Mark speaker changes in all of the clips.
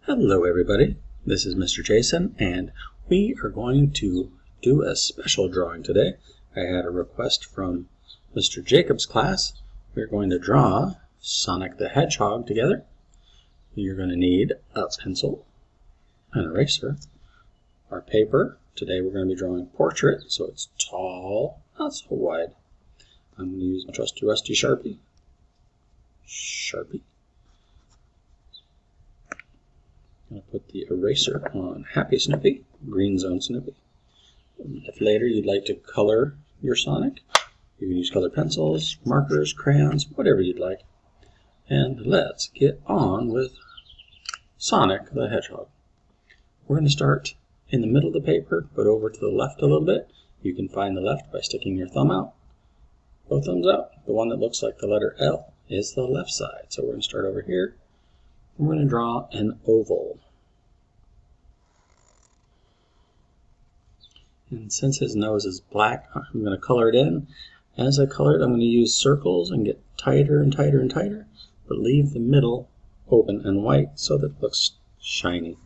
Speaker 1: Hello everybody, this is Mr. Jason and we are going to do a special drawing today. I had a request from Mr. Jacob's class. We're going to draw Sonic the Hedgehog together. You're going to need a pencil, an eraser, our paper. Today we're going to be drawing a portrait, so it's tall, not so wide. I'm going to use my trusty rusty Sharpie. I'm going to put the eraser on Happy Snoopy, Green Zone Snoopy. If later you'd like to color your Sonic, you can use colored pencils, markers, crayons, whatever you'd like. And let's get on with Sonic the Hedgehog. We're going to start in the middle of the paper, but over to the left a little bit. You can find the left by sticking your thumb out. Both thumbs out. The one that looks like the letter L is the left side. So we're going to start over here. We're going to draw an oval. And since his nose is black, I'm going to color it in. As I color it, I'm going to use circles and get tighter and tighter and tighter, but leave the middle open and white so that it looks shiny.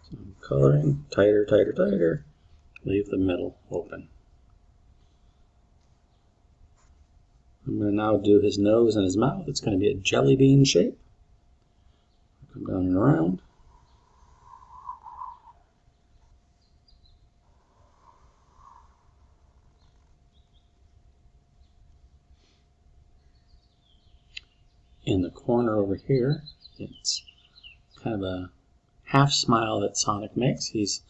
Speaker 1: So I'm coloring tighter, tighter, tighter, leave the middle open. I'm going to now do his nose and his mouth. It's going to be a jelly bean shape. Come down and around. In the corner over here, it's kind of a half smile that Sonic makes. He's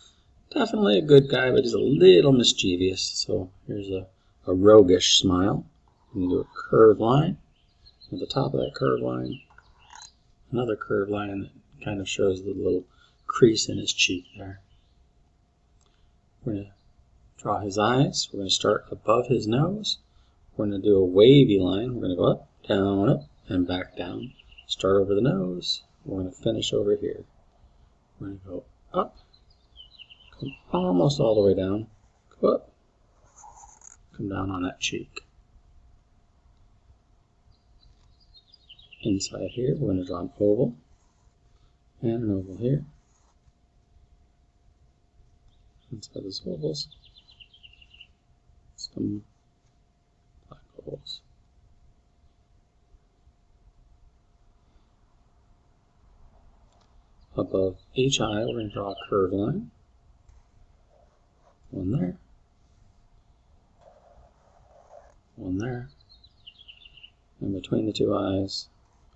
Speaker 1: definitely a good guy, but he's a little mischievous. So here's a roguish smile. I'm going to do a curved line. At the top of that curved line, another curved line that kind of shows the little crease in his cheek there. We're going to draw his eyes. We're going to start above his nose. We're going to do a wavy line. We're going to go up, and back down. Start over the nose. We're going to finish over here. We're going to go up, come almost all the way down, go up, come down on that cheek. Inside here, we're going to draw an oval, and an oval here. Inside those ovals, some black ovals. Above each eye, we're going to draw a curved line. One there, one there, and between the two eyes,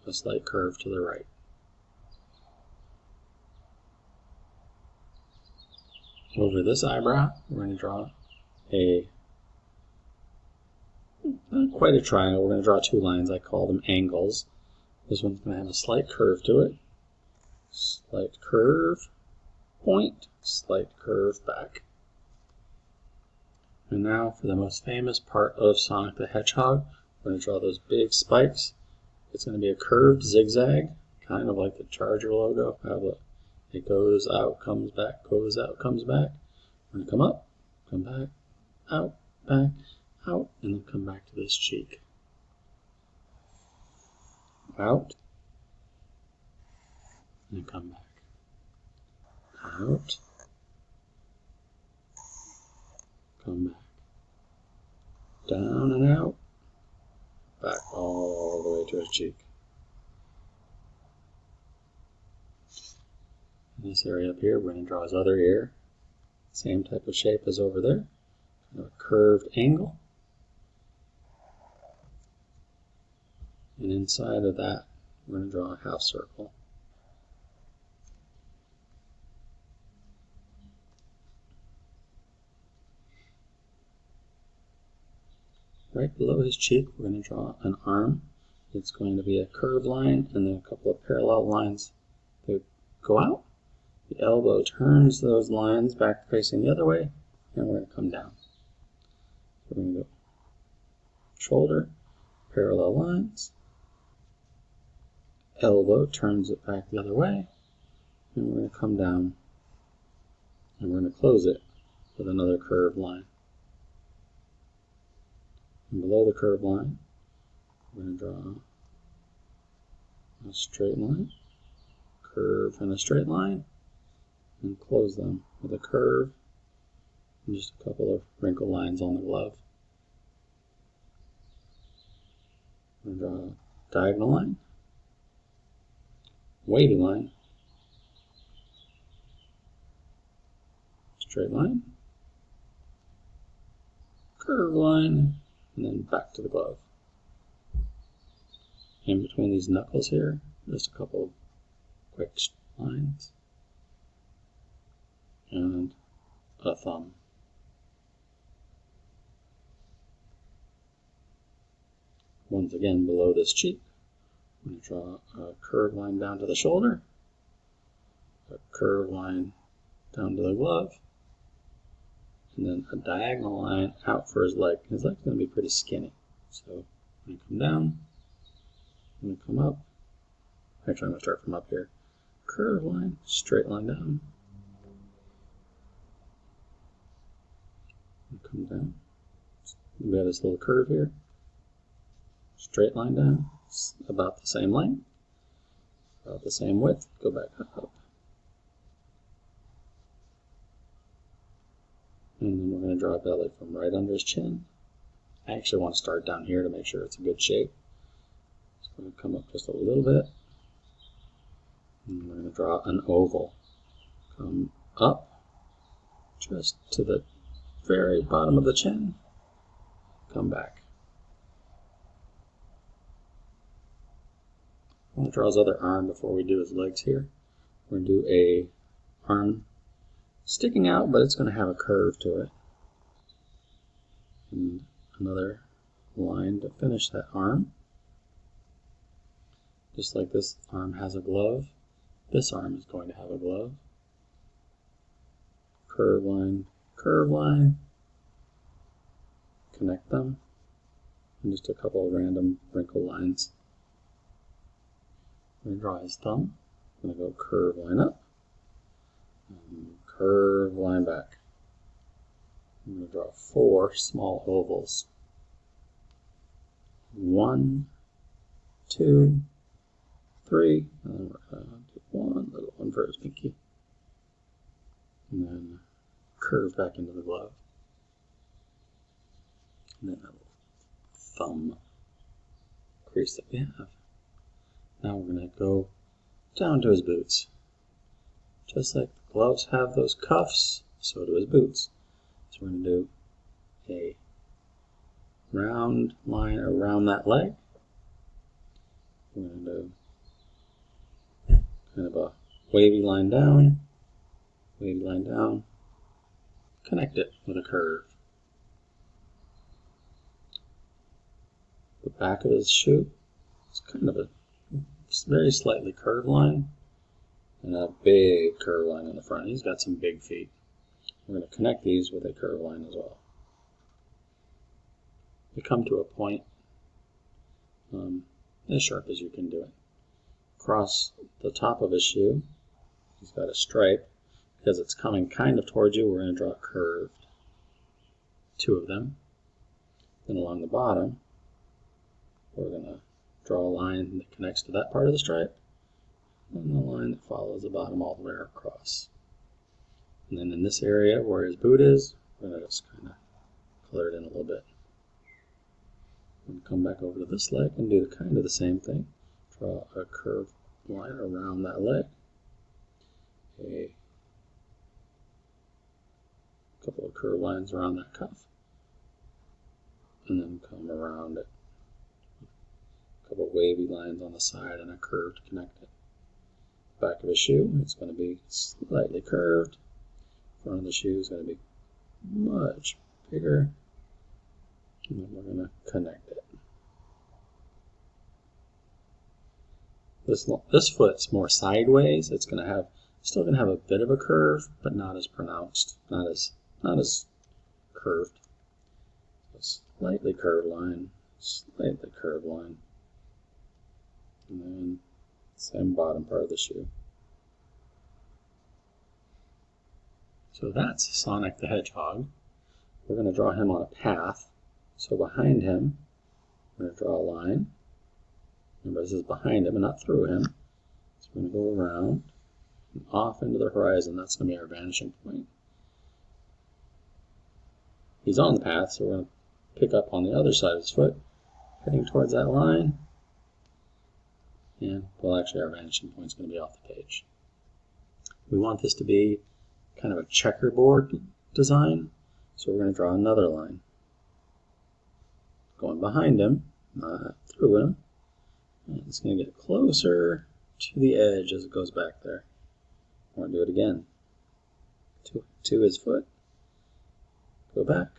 Speaker 1: a slight curve to the right. Over this eyebrow, we're going to draw not quite a triangle. We're going to draw two lines. I call them angles. This one's going to have a slight curve to it. Slight curve, point, slight curve back. And now for the most famous part of Sonic the Hedgehog, we're going to draw those big spikes. It's going to be a curved zigzag, kind of like the Charger logo. It goes out, comes back, goes out, comes back. We're going to come up, come back, out, and then come back to this cheek. Out, and come back. Out, come back. Down and out. Back all the way to his cheek. In this area up here, we're going to draw his other ear. Same type of shape as over there. Kind of a curved angle. And inside of that, we're going to draw a half circle. Right below his cheek, we're going to draw an arm. It's going to be a curved line and then a couple of parallel lines that go out. The elbow turns those lines back facing the other way, and we're going to come down. So we're going to go shoulder, parallel lines, elbow turns it back the other way, and we're going to come down, and we're going to close it with another curved line. And below the curved line, we're going to draw a straight line, curve and a straight line, and close them with a curve and just a couple of wrinkle lines on the glove. I'm going to draw a diagonal line, wavy line, straight line, curve line, and then back to the glove. In between these knuckles here, just a couple of quick lines, and a thumb. Once again, below this cheek, I'm going to draw a curved line down to the shoulder, a curved line down to the glove, and then a diagonal line out for his leg. His leg's going to be pretty skinny. So I'm going to come down, I'm going to come up. Actually, I'm going to start from up here. Curved line, straight line down. And come down. We have this little curve here. Straight line down. It's about the same length, about the same width. Go back up. And then we're going to draw a belly from right under his chin. I actually want to start down here to make sure it's a good shape. So I'm going to come up just a little bit. And we're going to draw an oval. Come up just to the very bottom of the chin. Come back. I want to draw his other arm before we do his legs here. We're going to do a arm sticking out, but it's going to have a curve to it. And another line to finish that arm. Just like this arm has a glove, this arm is going to have a glove. Curve line, connect them, and just a couple of random wrinkle lines. I'm going to draw his thumb. I'm going to go curve line up, and curve line back. I'm going to draw 4 small ovals. 1, 2, 3, and then we're going to do one little one for his pinky. And then curve back into the glove. And then a little thumb crease that we have. Now we're going to go down to his boots. Just like the gloves have those cuffs, so do his boots. So we're going to do a round line around that leg. We're going to do kind of a wavy line down, connect it with a curve. The back of his shoe is kind of a very slightly curved line, and a big curved line in the front. He's got some big feet. We're going to connect these with a curved line as well. You come to a point as sharp as you can do it. Across the top of his shoe, he's got a stripe. Because it's coming kind of towards you, we're going to draw curved. 2 of them. Then along the bottom, we're going to draw a line that connects to that part of the stripe, and the line that follows the bottom all the way across. And then in this area where his boot is, we're going to just kind of color it in a little bit. We're going to come back over to this leg and do kind of the same thing. Draw a curved line around that leg. A couple of curved lines around that cuff. And then come around it. A couple of wavy lines on the side and a curve to connect it. Back of a shoe, it's going to be slightly curved. Front of the shoe is going to be much bigger. And then we're going to connect it. This foot's more sideways. It's going to have, still going to have a bit of a curve, but not as pronounced, not as curved. So slightly curved line, and then same bottom part of the shoe. So that's Sonic the Hedgehog. We're going to draw him on a path. So behind him, we're going to draw a line. Remember, this is behind him and not through him. So we're going to go around and off into the horizon. That's going to be our vanishing point. He's on the path, so we're going to pick up on the other side of his foot, heading towards that line. And, well, actually our vanishing point is going to be off the page. We want this to be kind of a checkerboard design, so we're going to draw another line. Going behind him, not through him. And it's going to get closer to the edge as it goes back there. We're going to do it again. To his foot. Go back.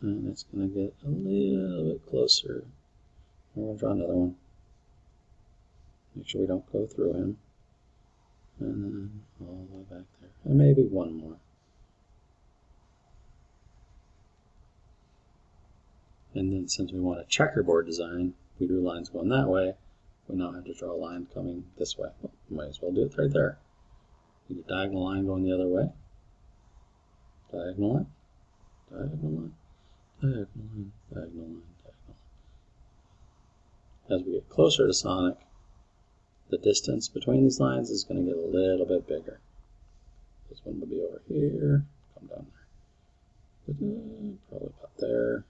Speaker 1: And it's going to get a little bit closer. And we'll draw another one. Make sure we don't go through him. And then all the way back there. And maybe one more. And then since we want a checkerboard design, we drew lines going that way. We now have to draw a line coming this way. Well, might as well do it right there. We do a diagonal line going the other way. Diagonal line. Diagonal line. Diagonal line. Diagonal line. Diagonal line. As we get closer to Sonic, the distance between these lines is going to get a little bit bigger. This one will be over here. Come down there. Probably about there.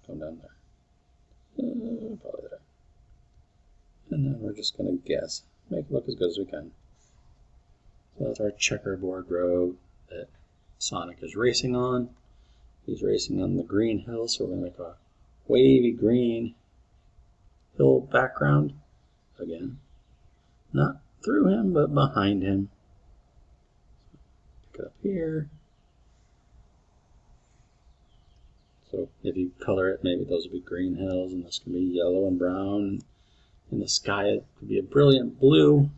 Speaker 1: Come down there. Probably there. And then we're just going to guess. Make it look as good as we can. So that's our checkerboard road that Sonic is racing on. He's racing on the green hill, so we're going to make a wavy green hill background. Again, not through him, but behind him. Pick it up here. So if you color it, maybe those would be green hills, and this can be yellow and brown. In the sky, it could be a brilliant blue.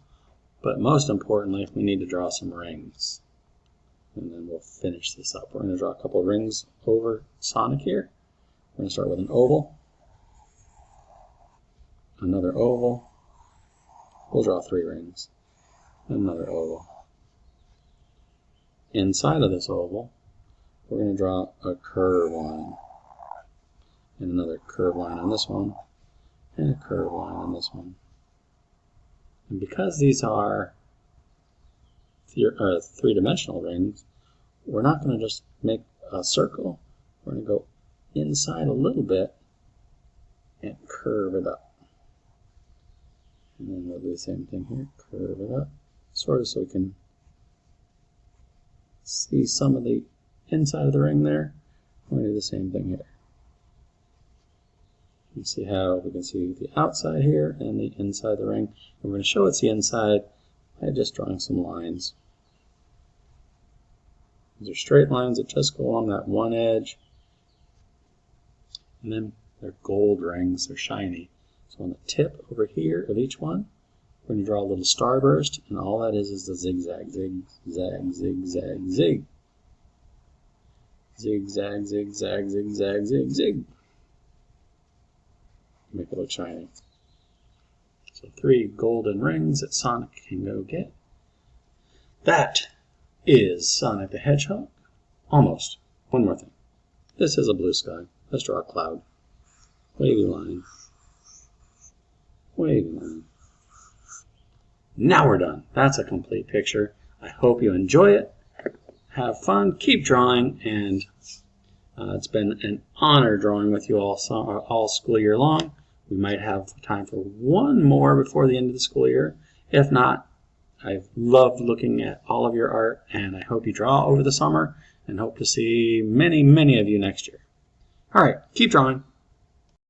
Speaker 1: But most importantly, we need to draw some rings. And then we'll finish this up. We're going to draw a couple of rings over Sonic here. We're going to start with an oval. Another oval. We'll draw 3 rings. Another oval. Inside of this oval, we're going to draw a curve line. And another curve line on this one. And a curve line on this one. And because these are three-dimensional rings, we're not going to just make a circle. We're going to go inside a little bit and curve it up. And then we'll do the same thing here, curve it up, sort of so we can see some of the inside of the ring there. We're going to do the same thing here. You can see how we can see the outside here and the inside of the ring. And we're going to show it's the inside by just drawing some lines. These are straight lines that just go along that one edge. And then they're gold rings, they're shiny. So on the tip over here of each one, we're going to draw a little starburst, and all that is the zigzag, zigzag, zigzag, zig. Zigzag, zigzag, zigzag, zig, zig. Make it look shiny. So 3 golden rings that Sonic can go get. That is Sonic the Hedgehog. Almost. One more thing. This is a blue sky. Let's draw a cloud. Wavy line. Wavy line. Now we're done. That's a complete picture. I hope you enjoy it. Have fun. Keep drawing. And it's been an honor drawing with you all school year long. We might have time for one more before the end of the school year. If not, I've loved looking at all of your art, and I hope you draw over the summer, and hope to see many, many of you next year. All right, keep drawing.